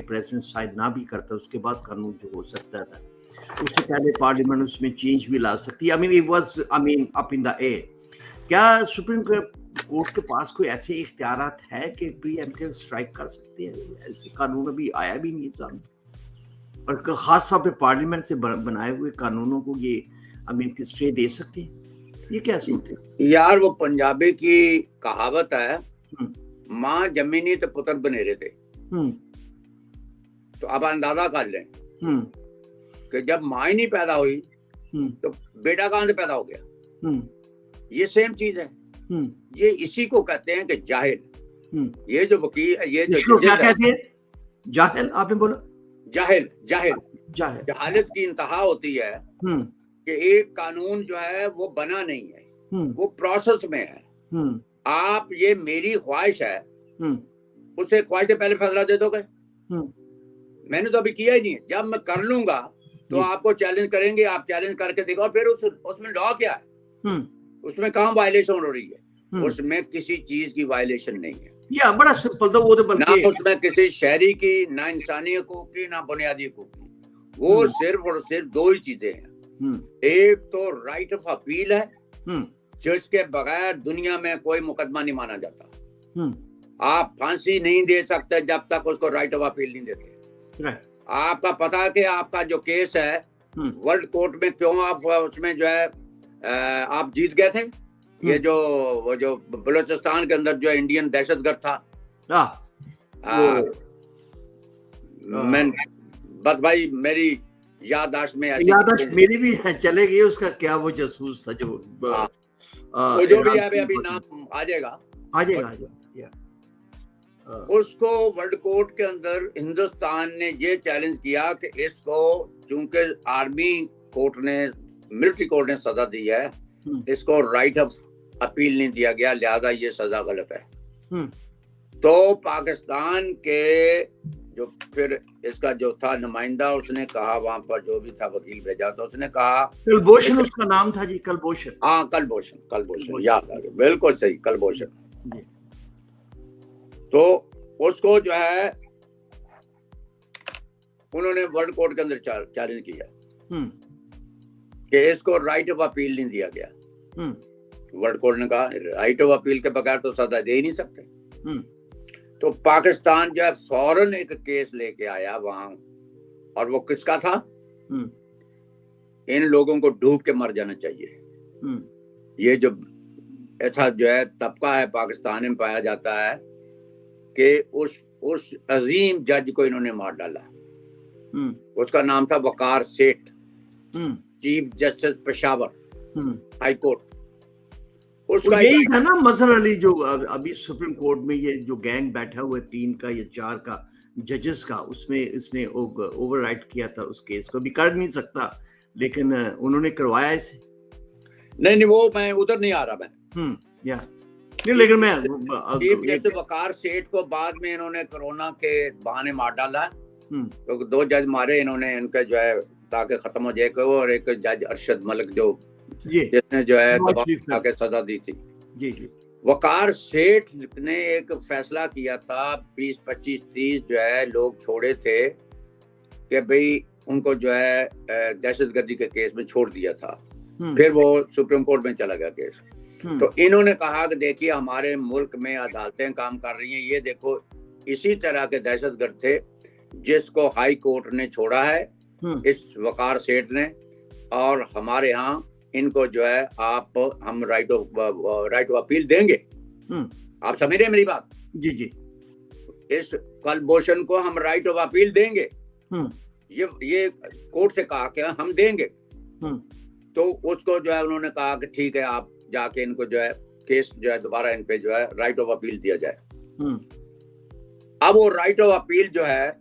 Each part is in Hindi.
प्रेसिडेंट साइन ना भी करता, उसके बाद कानून जो हो सकता था, उससे पहले पार्लियामेंट उसमें चेंज भी ला सकती है। Up in the air. क्या सुप्रीम कोर्ट के पास कोई ऐसे इख्तियारात है कि प्रीएम्प्टिव स्ट्राइक कर सकते हैं? ऐसे कानून अभी आया भी नहीं सामने, और खास तौर पे पार्लियामेंट से बनाए हुए कानूनों को ये स्टे दे सकते हैं? ये क्या सोचते हैं यार? वो पंजाबी की कहावत है, माँ जमी नहीं तो पुत्र बनेरे थे। तो आप अंदाजा कर लें कि जब माँ ही नहीं पैदा हुई तो बेटा कहां से पैदा हो गया? ये सेम चीज है। ये इसी को कहते हैं कि जाहिल। ये जो वकील, ये जो क्या कहते हैं? जाहिल आपने बोला? जाहिल जहालत की इंतहा होती है कि एक कानून जो है वो बना नहीं है, वो प्रोसेस में है। आप, ये मेरी ख्वाहिश है, उससे ख्वाहिश से पहले फैसला दे दोगे? मैंने तो अभी किया ही नहीं है। जब मैं कर लूंगा तो आपको चैलेंज करेंगे, आप चैलेंज करके देखो, और फिर उसमें लॉ क्या है? उसमें कहाँ वायलेशन हो रही है? उसमें किसी चीज की वायलेशन नहीं है। या बड़ा सिंपल था वो, तो ना उसमें किसी शहरी की, ना इंसानी हकूक की, ना बुनियादी हकूक की। वो सिर्फ और सिर्फ दो ही चीजें हैं। एक तो राइट ऑफ अपील है, जिसके बगैर दुनिया में कोई मुकदमा नहीं माना जाता। आप फांसी नहीं दे सकते जब तक उसको राइट ऑफ अपील नहीं देते। आपका पता है कि आपका जो केस है वर्ल्ड कोर्ट में, क्यों आप उसमें जो है आप जीत गए थे? ये वो जो बलूचिस्तान के अंदर जो इंडियन दहशतगर्द था, मैं बस भाई मेरी याददाश्त में ऐसी याददाश्त मेरी भी चले गई। उसका क्या वो जासूस था जो तो जो भी है अभी नाम आ जाएगा। उसको वर्ल्ड कोर्ट के अंदर हिंदुस्तान ने ये चैलेंज किया कि इसको, चूंकि आर्मी कोर्ट ने, मिलिट्री कोर्ट ने सजा दी है, इसको राइट ऑफ अपील नहीं दिया गया, लिहाजा ये सजा गलत है। तो पाकिस्तान के जो फिर इसका जो था नुमाइंदा, उसने कहा, वहां पर जो भी था वकील भेजा, तो उसने कहा, कलभूषण उसका नाम था जी, कलभूषण। हाँ, कलभूषण याद आ गया, बिल्कुल सही, कलभूषण। तो उसको जो है उन्होंने वर्ल्ड कोर्ट के अंदर चैलेंज किया कि इसको राइट ऑफ अपील नहीं दिया गया। वर्ल्ड कोर्ट ने कहा राइट ऑफ अपील के बगैर तो सजा दे ही नहीं सकते। तो पाकिस्तान जो है फौरन एक केस लेके आया वहां, और वो किसका था? इन लोगों को डूब के मर जाना चाहिए। ये जो ऐसा जो है तबका है पाकिस्तान में पाया जाता है कि उस अजीम जज को इन्होंने मार डाला। उसका नाम था वकार सेठ, chief justice Peshawar high court. उसका यही था ना मजहर अली, जो अभी सुप्रीम कोर्ट में ये जो गैंग बैठा हुआ है 3 का या 4 का जजेस का, उसमें इसने ओवरराइड किया था उस केस को। भी कर नहीं सकता, लेकिन उन्होंने करवाया इसे। नहीं, वो मैं उधर नहीं आ रहा मैं। नहीं, लेकिन मैं चीफ जस्टिस वकार सेठ को बाद में इन्होंने कोरोना के बहाने मार डाला। तो 2 जज मारे इन्होंने, इनका जो है ताकि खत्म हो जाए। और एक जज अरशद मलिक जो जिसने जो है दबा के सजा दी थी। वकार सेठ ने एक फैसला किया था, 20, 25, 30 जो है लोग छोड़े थे कि भाई उनको जो है दहशतगर्दी के केस में छोड़ दिया था। फिर वो सुप्रीम कोर्ट में चला गया केस। तो इन्होंने कहा कि देखिए हमारे मुल्क में अदालतें काम कर रही हैं, ये देखो इसी तरह के दहशतगर्द थे जिसको हाई कोर्ट ने छोड़ा है, इस वकार सेठ ने, और हमारे यहाँ इनको जो है हम राइट ऑफ अपील देंगे। आप समझ रहे हैं मेरी बात? जी। इस कलभूषण को हम राइट ऑफ अपील देंगे। ये कोर्ट से कहा कि हम देंगे। तो उसको जो है उन्होंने कहा कि ठीक है, आप जाके इनको जो है केस जो है दोबारा इन पे जो है राइट ऑफ अपील दिया जाए। अब वो राइट ऑफ अपील जो है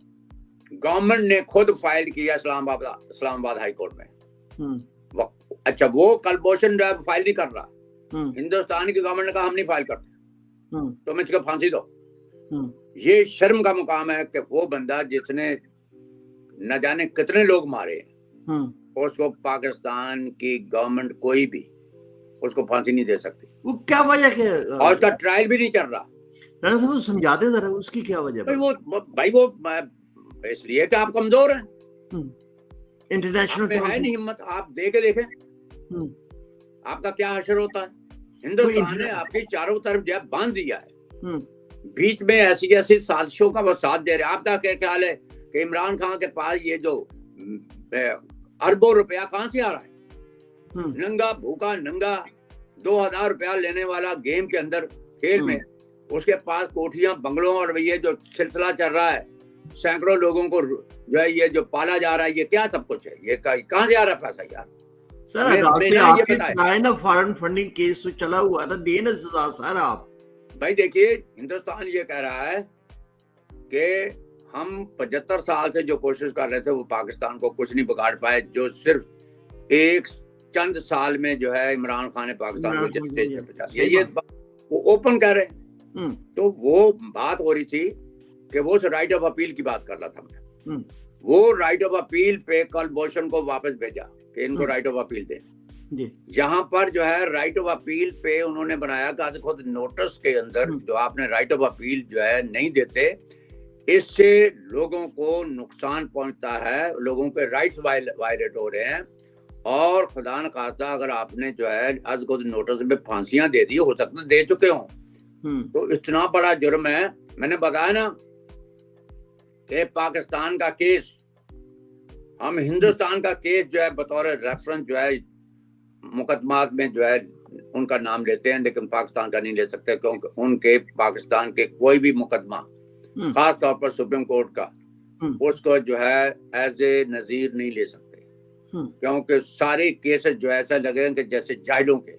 गवर्नमेंट ने खुद फाइल किया इस्लामाबाद हाई कोर्ट में। अच्छा, वो कलभूषण जो है फाइल नहीं कर रहा। हिंदुस्तान की गवर्नमेंट ने कहा हम नहीं फाइल करते, तो मैं इसको फांसी दो। ये शर्म का मुकाम है कि वो बंदा जिसने न जाने कितने लोग मारे, उसको पाकिस्तान की गवर्नमेंट कोई भी उसको फांसी नहीं दे सकती। वो क्या वजह है? और उसका ट्रायल भी नहीं चल रहा। समझाते जरा उसकी क्या वजह? वो इसलिए कि आप कमजोर हैं, इंटरनेशनल है नहीं हिम्मत। आप दे के देखें आपका क्या हशर होता है। हिंदुस्तान ने आपकी चारों तरफ जो है बांध दिया है, बीच में ऐसी ऐसी साजिशों का वो साथ दे रहे हैं। आपका क्या ख्याल है कि इमरान खान के पास ये जो अरबों रुपया कहां से आ रहा है? नंगा भूखा नंगा 2000 रुपया लेने वाला गेम के अंदर खेल में, उसके पास कोठियां बंगलों और ये जो सिलसिला चल रहा है, सैकड़ों लोगों को जो है ये जो पाला जा रहा है, ये क्या सब कुछ है? ये कहां से आ रहा है पैसा यार? सर आपके ना फॉरेन फंडिंग केस तो चला हुआ था, देना सजा सर आप। भाई देखिए, हिंदुस्तान ये कह रहा है कि हम 75 साल से जो कोशिश कर रहे थे वो पाकिस्तान को कुछ नहीं बिगाड़ पाए, जो सिर्फ एक चंद साल में जो है इमरान खान ने पाकिस्तान को जिस स्टेज पे पहुंचा दिया, ये वो ओपन कह रहे हैं। तो वो बात हो रही थी कि वो राइट ऑफ अपील की बात कर रहा था मैं। वो राइट ऑफ अपील पे कल बोशन को वापस भेजा कि इनको राइट ऑफ अपील दें। जहां पर जो है राइट ऑफ अपील पे उन्होंने बनाया कि खुद नोटिस के अंदर जो आपने राइट ऑफ अपील जो है नहीं देते, इससे लोगों को नुकसान पहुंचता है, लोगों के राइट्स वायलेट हो रहे हैं, और खुदा न खास्ता अगर आपने जो है आज खुद नोटिस में फांसियां दे दी, हो सकता दे चुके हों, तो इतना बड़ा जुर्म है। मैंने बताया ना कि पाकिस्तान का केस, हम हिंदुस्तान का केस जो है बतौर रेफरेंस जो है मुकदमात में जो है उनका नाम लेते हैं, लेकिन पाकिस्तान का नहीं ले सकते, क्योंकि उनके पाकिस्तान के कोई भी मुकदमा, खास तौर पर सुप्रीम कोर्ट का, उसको जो है एज ए नजीर नहीं ले सकते, क्योंकि सारे केसेस जो है ऐसा लगेंगे जैसे जाहिलों के।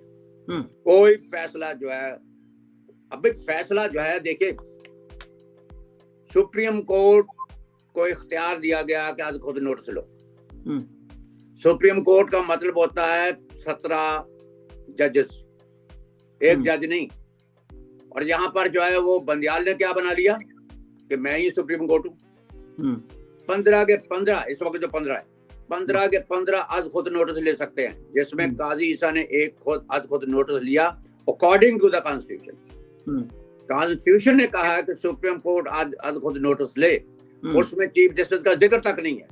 कोई फैसला जो है, अभी फैसला जो है देखिए, सुप्रीम कोर्ट को इख्तियार दिया गया कि आज खुद नोटिस लो। सुप्रीम कोर्ट का मतलब होता है 17 जजेस, एक जज नहीं। और यहाँ पर जो है वो बंदियाल ने क्या बना लिया कि मैं ही सुप्रीम कोर्ट हूँ। 15 के 15, इस वक्त जो 15 है, 15 के 15 आज खुद नोटिस ले सकते हैं, जिसमें काजी ईसा ने एक खुद आज खुद नोटिस लिया according to the constitution. Constitution ने कहा है कि सुप्रीम कोर्ट आज खुद नोटिस ले, उसमें चीफ जस्टिस का जिक्र तक नहीं है,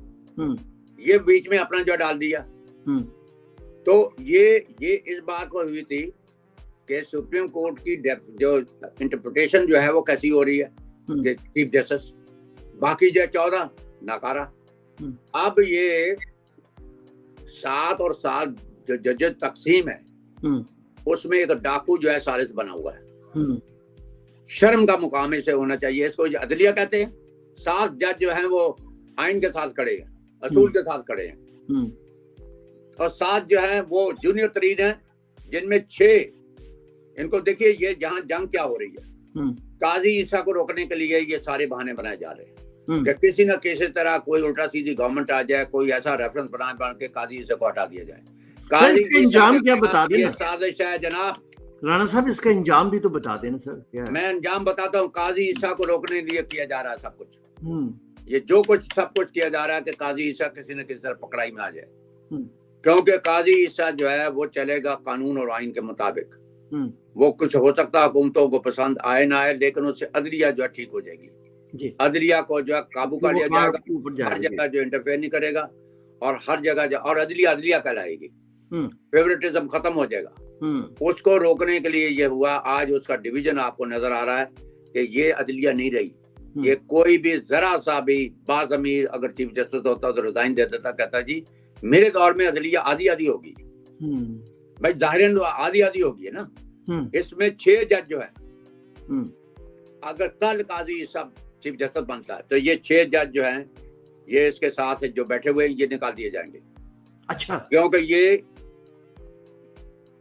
ये बीच में अपना जो डाल दिया। तो ये इस बात को हुई थी कि सुप्रीम कोर्ट की जो इंटरप्रिटेशन जो है वो कैसी हो रही है कि चीफ जस्टिस, बाकी जो 14 नाकारा। अब ये 7 और 7 जो जजेस तकसीम है, उसमें एक डाकू जो है सालिस बना हुआ है। शर्म का मुकाम इसे होना चाहिए। इसको अदलिया कहते हैं। 7 जज जो हैं वो आइन के साथ खड़े हैं, असूल के साथ खड़े हैं, और 7 जो हैं वो जूनियर तरीन हैं, जिनमें 6 इनको देखिए, ये जहां जंग क्या हो रही है, काजी ईसा को रोकने के लिए ये सारे बहाने बनाए जा रहे हैं कि किसी न किसी तरह कोई उल्टा सीधी गवर्नमेंट आ जाए, कोई ऐसा रेफरेंस बना के काजी ईसा को हटा दिया जाए। काजी इंजाम क्या बता देना, साजिश है जनाब राणा साहब, इसका इंजाम भी तो बता देना सर। क्या है? मैं अंजाम बताता हूँ। काजी ईसा को रोकने के लिए किया जा रहा है सब कुछ। ये जो कुछ सब कुछ किया जा रहा है कि काजी ईसा किसी न किसी तरह पकड़ाई में आ जाए, क्योंकि काजी ईसा जो है वो चलेगा कानून और आइन के मुताबिक। वो कुछ हो सकता है हुकूमतों को पसंद आए ना आए, लेकिन उससे अदलिया जो है ठीक हो जाएगी। अदलिया को जो है काबू कर लिया जाएगा, हर जगह जो इंटरफेयर नहीं करेगा, और हर जगह और अदलिया कहलाएगी, फेवरेटिज्म खत्म हो जाएगा। उसको रोकने के लिए ये हुआ। आज उसका डिवीजन आपको नजर आ रहा है कि ये अदलिया नहीं रही। ये कोई भी जरा सा भी बाज़मीर अगर चीफ जस्टिस होता तो रिजाइन दे देता, कहता जी मेरे दौर में अदलिया आधी आधी होगी। भाई जाहिरन आधी आधी होगी ना। इसमें 6 जज जो है, अगर कल काजी सब चीफ जस्टिस बनता है तो ये 6 जज जो हैं, ये इसके साथ जो बैठे हुए हैं, ये निकाल दिए जाएंगे। अच्छा, क्योंकि ये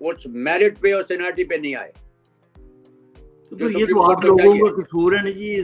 उस मेरिट पे और सीनियरिटी पे नहीं आए। तो ये तो आप लोगों का कसूर है ना जी।